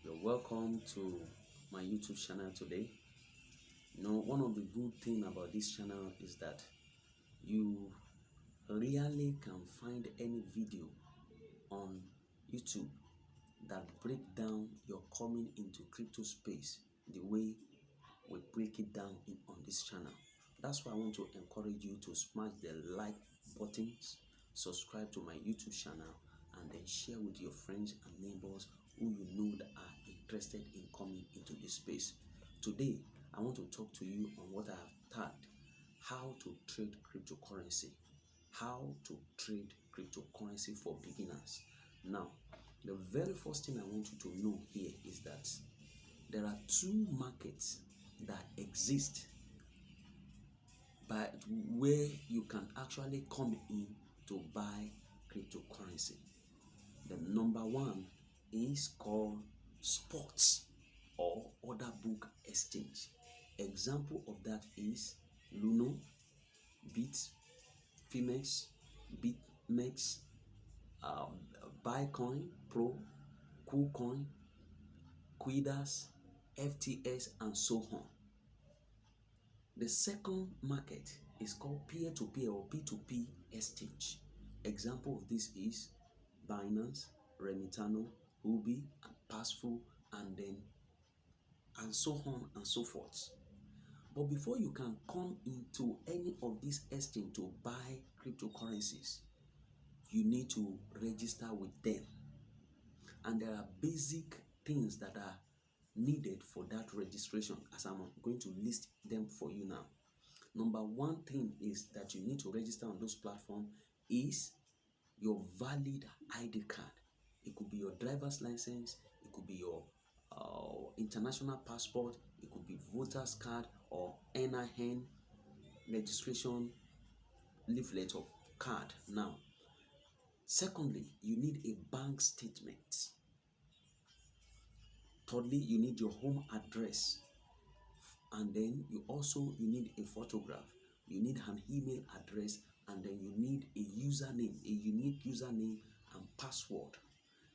You're welcome to my YouTube channel today. One of the good thing about this channel is that you rarely can find any video on YouTube that break down your coming into crypto space the way we break it down on this channel. That's why I want to encourage you to smash the like buttons, subscribe to my YouTube channel, and then share with your friends and neighbors who you know that are interested in coming into this space. Today, I want to talk to you on what I have tagged how to trade cryptocurrency. How to trade cryptocurrency for beginners. Now, the very first thing I want you to know here is that there are two markets that exist by where you can actually come in to buy cryptocurrency. The number one is called sports or order book exchange. Example of that is Luno, Bit, Fimex, BitMEX, Bitcoin Pro, KuCoin, Quidas, FTS, and so on. The second market is called peer-to-peer or P2P exchange. Example of this is Binance, Remitano, Huobi, and Passful, and so on and so forth. But before you can come into any of these exchange to buy cryptocurrencies, you need to register with them. And there are basic things that are needed for that registration, as I'm going to list them for you now. Number one thing is that you need to register on those platforms is your valid ID card. It could be your driver's license, it could be your international passport, it could be voter's card or NIN registration leaflet or card. Now, secondly, you need a bank statement. Thirdly, you need your home address, and then you need a photograph, you need an email address, and then you need a username, a unique username and password.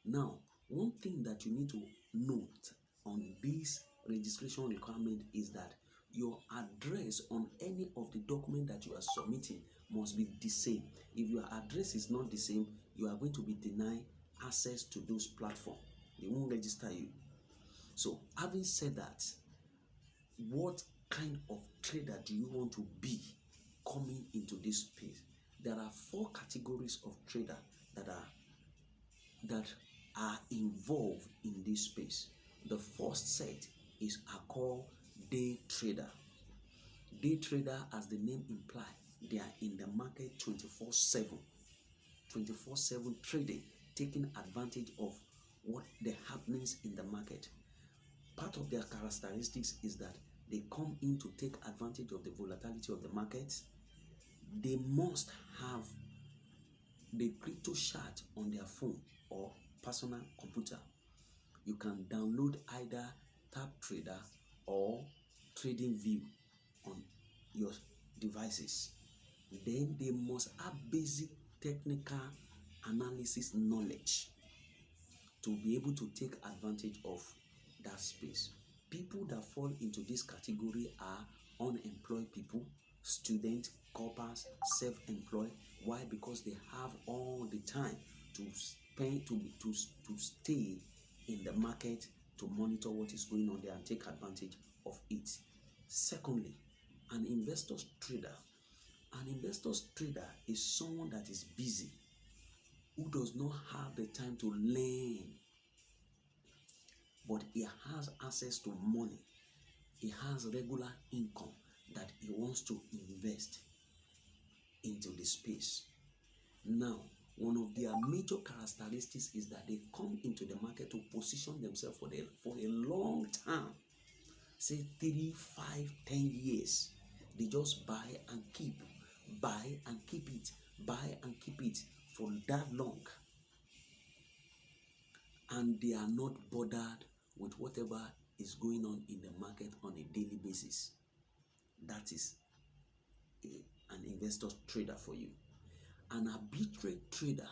Now, one thing that you need to note on this registration requirement is that your address on any of the document that you are submitting must be the same. If your address is not the same, you are going to be denied access to those platforms. They won't register you. So, having said that, what kind of trader do you want to be coming into this space? There are 4 categories of trader that are involved in this space. The first set are called day trader. Day trader, as the name implies, they are in the market 24/7 trading, taking advantage of what the happenings in the market. Part of their characteristics is that they come in to take advantage of the volatility of the market. They must have the crypto chart on their phone or personal computer. You can download either TapTrader or TradingView on your devices. Then they must have basic technical analysis knowledge to be able to take advantage of that space. People that fall into this category are unemployed people, students, corpers, self-employed. Why? Because they have all the time to spend to stay in the market to monitor what is going on there and take advantage of it. Secondly, an investor's trader. An investor's trader is someone that is busy, who does not have the time to learn, but he has access to money. He has regular income that he wants to invest into the space. Now, one of their major characteristics is that they come into the market to position themselves for a long time, say 3, 5, 10 years. They just buy and keep it, buy and keep it for that long. And they are not bothered with whatever is going on in the market on a daily basis. That is an investor trader for you. An arbitrage trader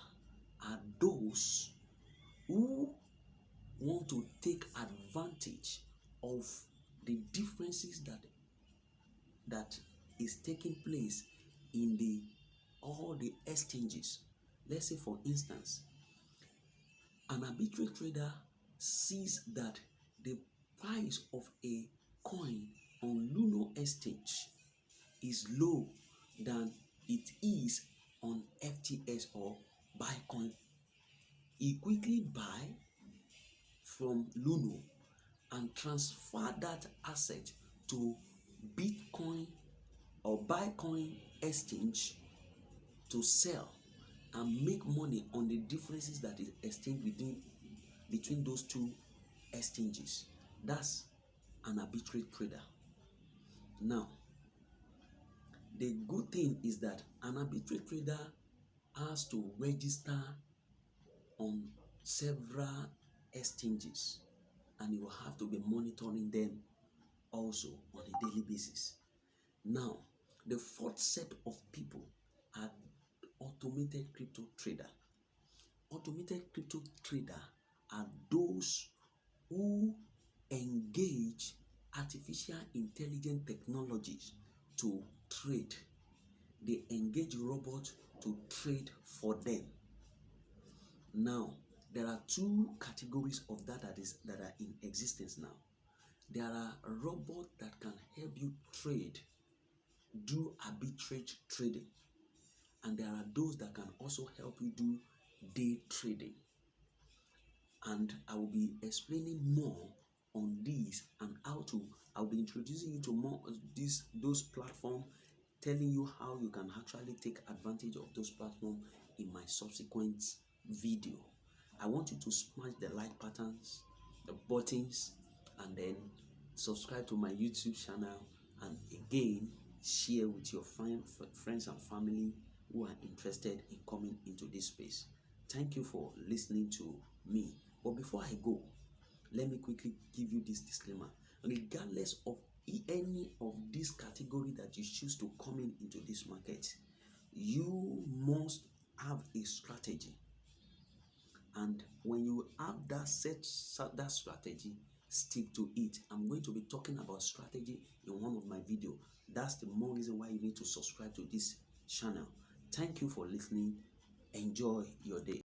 are those who want to take advantage of the differences that is taking place in the all the exchanges. Let's say, for instance, an arbitrary trader sees that the price of a coin on Luno exchange is low than it is on FTS or Bitcoin. He quickly buy from Luno and transfer that asset to Bitcoin or Bitcoin exchange to sell and make money on the differences that is exchanged between those two exchanges. That's an arbitrary trader. Now, the good thing is that an arbitrary trader has to register on several exchanges, and you will have to be monitoring them also on a daily basis. Now, the fourth set of people are automated crypto trader. Automated crypto trader are those who engage artificial intelligence technologies to trade. They engage robots to trade for them. Now, there are two categories of that are in existence now. There are robots that can help you trade, do arbitrage trading, and there are those that can also help you do day trading. And I will be explaining more on these and how to. I'll be introducing you to more of those platforms, telling you how you can actually take advantage of those platforms in my subsequent video. I want you to smash the like buttons, the buttons, and then subscribe to my YouTube channel, and again share with your friends and family who are interested in coming into this space. Thank you for listening to me. But before I go, let me quickly give you this disclaimer. Regardless of any of this category that you choose to come into this market, you must have a strategy. And when you have that strategy, stick to it. I'm going to be talking about strategy in one of my videos. That's the more reason why you need to subscribe to this channel. Thank you for listening. Enjoy your day.